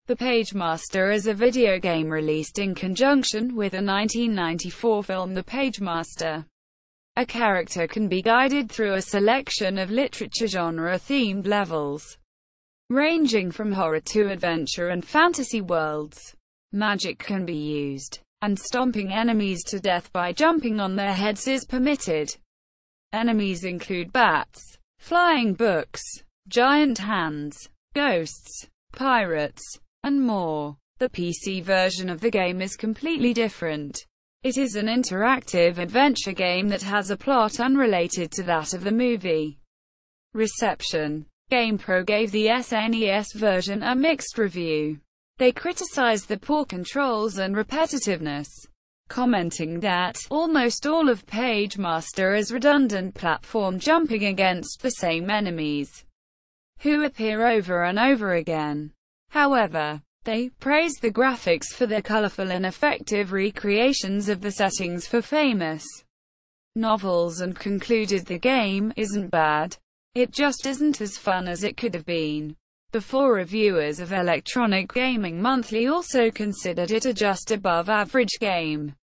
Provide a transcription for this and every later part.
The Pagemaster is a video game released in conjunction with the 1994 film The Pagemaster. A character can be guided through a selection of literature genre-themed levels, ranging from horror to adventure and fantasy worlds. Magic can be used, and stomping enemies to death by jumping on their heads is permitted. Enemies include bats, flying books, giant hands, ghosts, pirates, and more. The PC version of the game is completely different. It is an interactive adventure game that has a plot unrelated to that of the movie. Reception. GamePro gave the SNES version a mixed review. They criticized the poor controls and repetitiveness, commenting that almost all of Pagemaster is redundant platform jumping against the same enemies, who appear over and over again. However, they praised the graphics for their colorful and effective recreations of the settings for famous novels and concluded the game isn't bad. It just isn't as fun as it could have been. The four reviewers of Electronic Gaming Monthly also considered it a just above average game.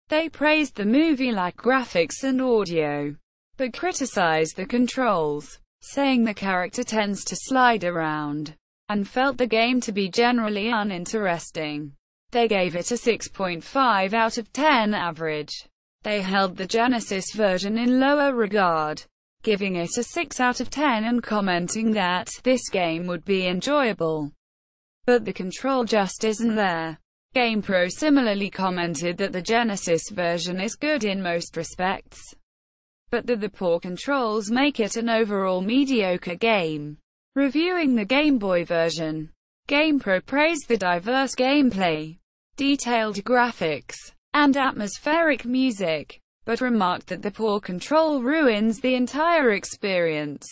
They praised the movie-like graphics and audio, but criticized the controls, saying the character tends to slide around, and felt the game to be generally uninteresting. They gave it a 6.5 out of 10 average. They held the Genesis version in lower regard, giving it a 6 out of 10 and commenting that this game would be enjoyable, but the control just isn't there. GamePro similarly commented that the Genesis version is good in most respects, but that the poor controls make it an overall mediocre game. Reviewing the Game Boy version, GamePro praised the diverse gameplay, detailed graphics, and atmospheric music, but remarked that the poor control ruins the entire experience.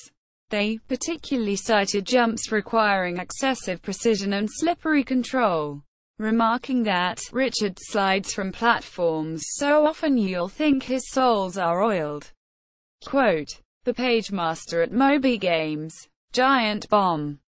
They particularly cited jumps requiring excessive precision and slippery control, remarking that Richard slides from platforms so often you'll think his soles are oiled. Quote, The Pagemaster at Moby Games. Giant Bomb.